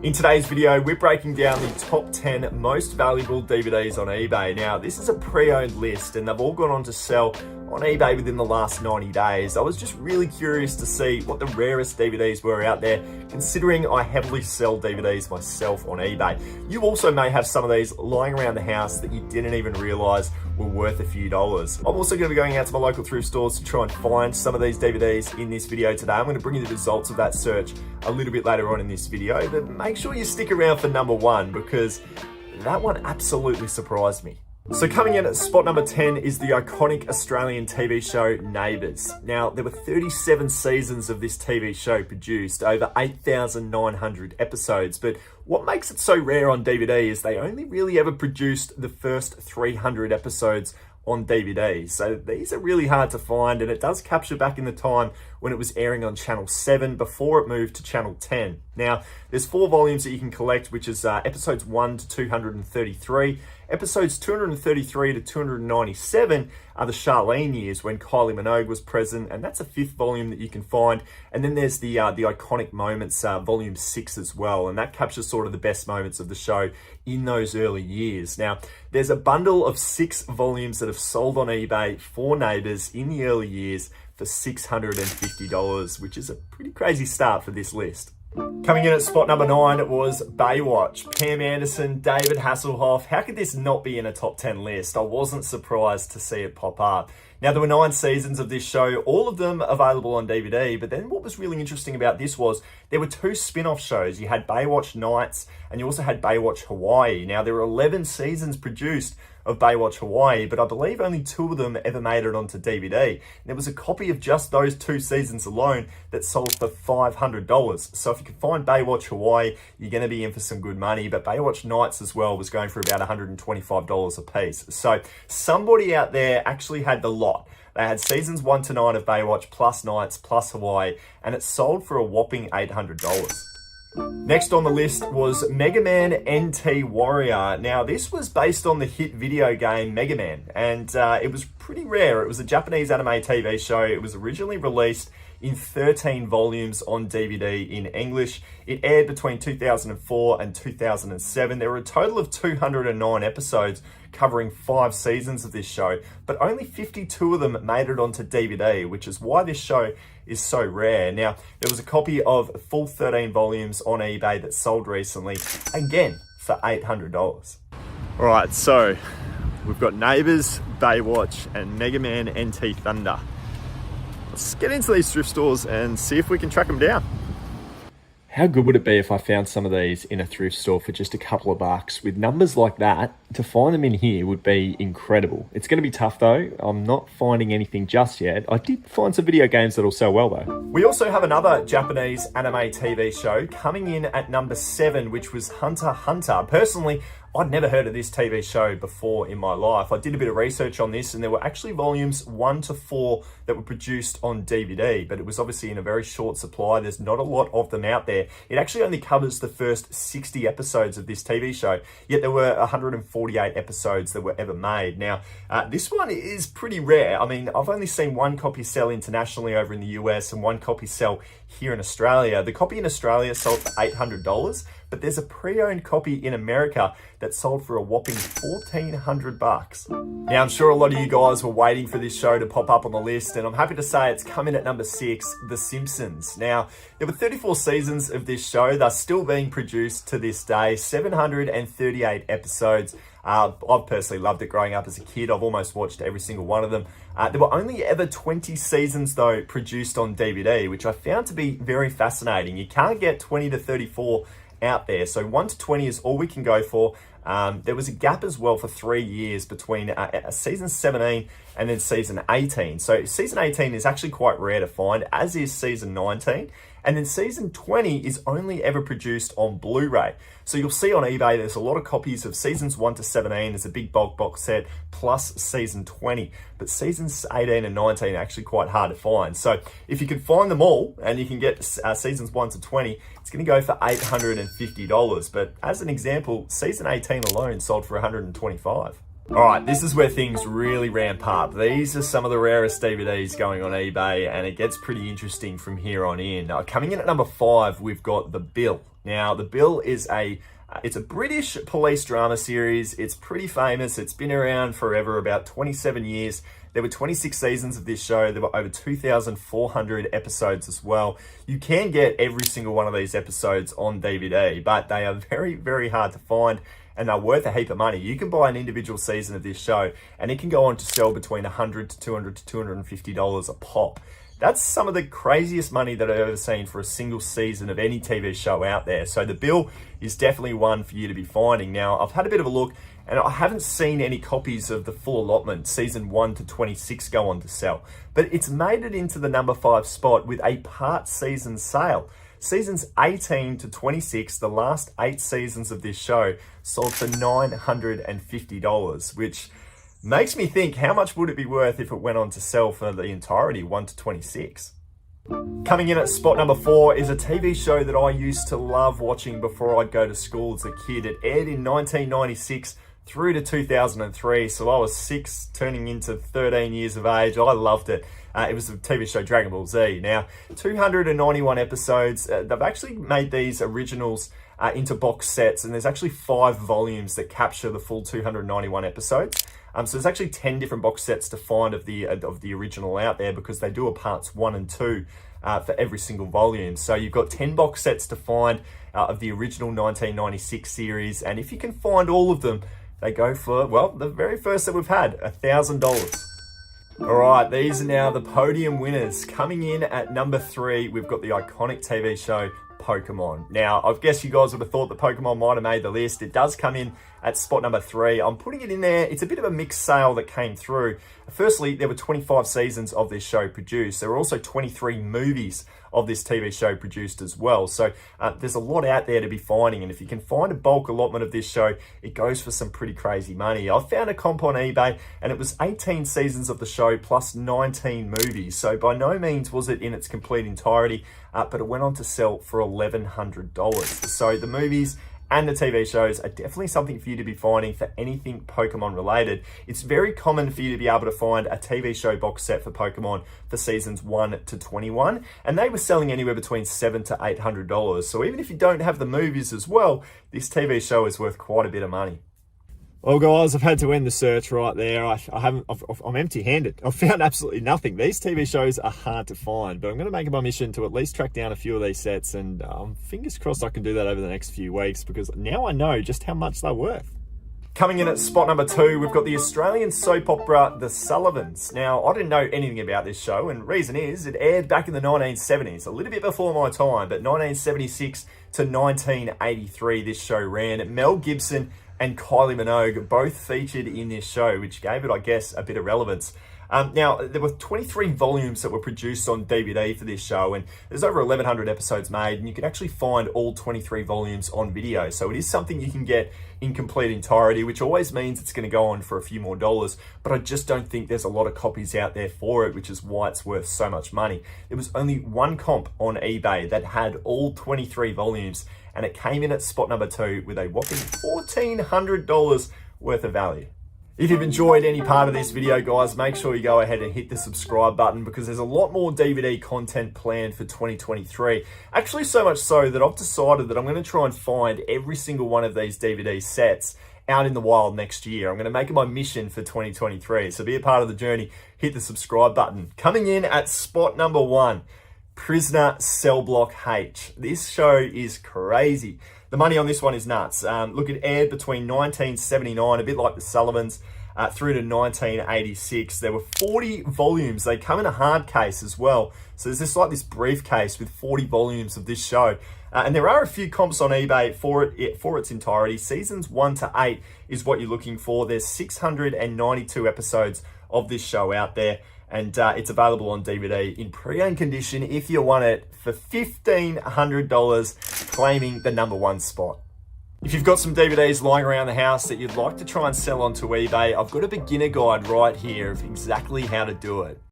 In today's video, we're breaking down the top 10 most valuable DVDs on eBay. Now, this is a pre-owned list and they've all gone on to sell on eBay within the last 90 days. I was just really curious to see what the rarest DVDs were out there, considering I heavily sell DVDs myself on eBay. You also may have some of these lying around the house that you didn't even realize were worth a few dollars. I'm also going to be going out to my local thrift stores to try and find some of these DVDs in this video today. I'm going to bring you the results of that search a little bit later on in this video, but make sure you stick around for number one because that one absolutely surprised me. So coming in at spot number 10 is the iconic Australian TV show Neighbours. Now, there were 37 seasons of this TV show produced, over 8,900 episodes, but what makes it so rare on DVD is they only really ever produced the first 300 episodes on DVD. So these are really hard to find, and it does capture back in the time when it was airing on Channel 7 before it moved to Channel 10. Now, there's 4 volumes that you can collect, which is episodes 1 to 233. Episodes 233 to 297 are the Charlene years when Kylie Minogue was present, and that's a 5th volume that you can find. And then there's the Iconic Moments, volume 6 as well, and that captures sort of the best moments of the show in those early years. Now, there's a bundle of 6 volumes that have sold on eBay for Neighbours in the early years for $650, which is a pretty crazy start for this list. Coming in at spot number 9 was Baywatch. Pam Anderson, David Hasselhoff. How could this not be in a top 10 list? I wasn't surprised to see it pop up. Now, there were 9 seasons of this show, all of them available on DVD, but then what was really interesting about this was there were 2 spin-off shows. You had Baywatch Nights and you also had Baywatch Hawaii. Now, there were 11 seasons produced of Baywatch Hawaii, but I believe only 2 of them ever made it onto DVD. And there was a copy of just those 2 seasons alone that sold for $500. So if you can find Baywatch Hawaii, you're going to be in for some good money, but Baywatch Nights as well was going for about $125 a piece. So somebody out there actually had the lot. They had seasons 1 to 9 of Baywatch, plus Nights, plus Hawaii, and it sold for a whopping $800. Next on the list was Mega Man NT Warrior. Now, this was based on the hit video game Mega Man, and it was pretty rare. It was a Japanese anime TV show. It was originally released in 13 volumes on DVD in English. It aired between 2004 and 2007. There were a total of 209 episodes covering 5 seasons of this show, but only 52 of them made it onto DVD, which is why this show is so rare. Now, there was a copy of full 13 volumes on eBay that sold recently, again, for $800. All right, so we've got Neighbours, Baywatch, and Mega Man NT Thunder. Let's get into these thrift stores and see if we can track them down. How good would it be if I found some of these in a thrift store for just a couple of bucks? With numbers like that, to find them in here would be incredible. It's going to be tough though. I'm not finding anything just yet. I did find some video games that'll sell well though. We also have another Japanese anime TV show coming in at number 7, which was Hunter x Hunter. Personally, I'd never heard of this TV show before in my life. I did a bit of research on this and there were actually volumes 1 to 4 that were produced on DVD, but it was obviously in a very short supply. There's not a lot of them out there. It actually only covers the first 60 episodes of this TV show, yet there were 148 episodes that were ever made. Now, this one is pretty rare. I mean, I've only seen 1 copy sell internationally over in the US and 1 copy sell here in Australia. The copy in Australia sold for $800, but there's a pre-owned copy in America that sold for a whopping $1,400. Now, I'm sure a lot of you guys were waiting for this show to pop up on the list, and I'm happy to say it's coming at number 6, The Simpsons. Now, there were 34 seasons of this show. They're still being produced to this day, 738 episodes. I've personally loved it growing up as a kid. I've almost watched every single one of them. There were only ever 20 seasons, though, produced on DVD, which I found to be very fascinating. You can't get 20 to 34 out there, so 1 to 20 is all we can go for. There was a gap as well for 3 years between season 17 and then season 18. So season 18 is actually quite rare to find, as is season 19. And then season 20 is only ever produced on Blu-ray. So you'll see on eBay, there's a lot of copies of seasons 1 to 17. There's a big bulk box set plus season 20. But seasons 18 and 19 are actually quite hard to find. So if you can find them all and you can get seasons 1 to 20, it's going to go for $850. But as an example, season 18 alone sold for $125. All right, this is where things really ramp up. These are some of the rarest DVDs going on eBay, and it gets pretty interesting from here on in. Coming in at number 5, we've got The Bill. Now, The Bill is it's a British police drama series. It's pretty famous. It's been around forever, about 27 years. There were 26 seasons of this show. There were over 2,400 episodes as well. You can get every single one of these episodes on DVD, but they are very, very hard to find, and they're worth a heap of money. You can buy an individual season of this show, and it can go on to sell between $100 to $200 to $250 a pop. That's some of the craziest money that I've ever seen for a single season of any TV show out there. So The Bill is definitely one for you to be finding. Now, I've had a bit of a look, and I haven't seen any copies of the full allotment, season 1 to 26, go on to sell. But it's made it into the number 5 spot with a part season sale. Seasons 18 to 26, the last 8 seasons of this show, sold for $950, which makes me think, how much would it be worth if it went on to sell for the entirety, 1 to 26? Coming in at spot number 4 is a TV show that I used to love watching before I'd go to school as a kid. It aired in 1996 through to 2003, so I was 6, turning into 13 years of age. I loved it. It was the TV show Dragon Ball Z. Now, 291 episodes. They've actually made these originals into box sets, and there's actually 5 volumes that capture the full 291 episodes. So there's actually 10 different box sets to find of the original out there, because they do a parts 1 and 2 for every single volume. So you've got 10 box sets to find of the original 1996 series, and if you can find all of them, they go for, well, the very first that we've had, $1,000. All right, these are now the podium winners. Coming in at number 3, we've got the iconic TV show Pokemon. Now, I guess you guys would have thought that Pokemon might have made the list. It does come in at spot number 3. I'm putting it in there. It's a bit of a mixed sale that came through. Firstly, there were 25 seasons of this show produced. There were also 23 movies of this TV show produced as well. So there's a lot out there to be finding. And if you can find a bulk allotment of this show, it goes for some pretty crazy money. I found a comp on eBay, and it was 18 seasons of the show plus 19 movies. So by no means was it in its complete entirety, but it went on to sell for $1,100. So the movies and the TV shows are definitely something for you to be finding for anything Pokemon related. It's very common for you to be able to find a TV show box set for Pokemon for seasons 1 to 21, and they were selling anywhere between $700 to $800. So even if you don't have the movies as well, this TV show is worth quite a bit of money. Well, guys, I've had to end the search right there. I'm empty-handed. I've found absolutely nothing. These TV shows are hard to find, but I'm going to make it my mission to at least track down a few of these sets, and fingers crossed I can do that over the next few weeks, because now I know just how much they're worth. Coming in at spot number 2, we've got the Australian soap opera The Sullivans. Now, I didn't know anything about this show, and the reason is it aired back in the 1970s, a little bit before my time, but 1976 to 1983 this show ran. Mel Gibson and Kylie Minogue both featured in this show, which gave it, I guess, a bit of relevance. Now, there were 23 volumes that were produced on DVD for this show, and there's over 1,100 episodes made, and you can actually find all 23 volumes on video. So it is something you can get in complete entirety, which always means it's going to go on for a few more dollars, but I just don't think there's a lot of copies out there for it, which is why it's worth so much money. There was only one comp on eBay that had all 23 volumes, and it came in at spot number 2 with a whopping $1,400 worth of value. If you've enjoyed any part of this video, guys, make sure you go ahead and hit the subscribe button, because there's a lot more DVD content planned for 2023. Actually, so much so that I've decided that I'm going to try and find every single one of these DVD sets out in the wild next year. I'm going to make it my mission for 2023. So be a part of the journey. Hit the subscribe button. Coming in at spot number 1, Prisoner Cell Block H. This show is crazy. The money on this one is nuts. Look, it aired between 1979, a bit like The Sullivans, through to 1986. There were 40 volumes. They come in a hard case as well. So there's this briefcase with 40 volumes of this show. And there are a few comps on eBay for its entirety. Seasons 1 to 8 is what you're looking for. There's 692 episodes of this show out there. And it's available on DVD in pre-owned condition if you want it for $1,500, claiming the number 1 spot. If you've got some DVDs lying around the house that you'd like to try and sell onto eBay, I've got a beginner guide right here of exactly how to do it.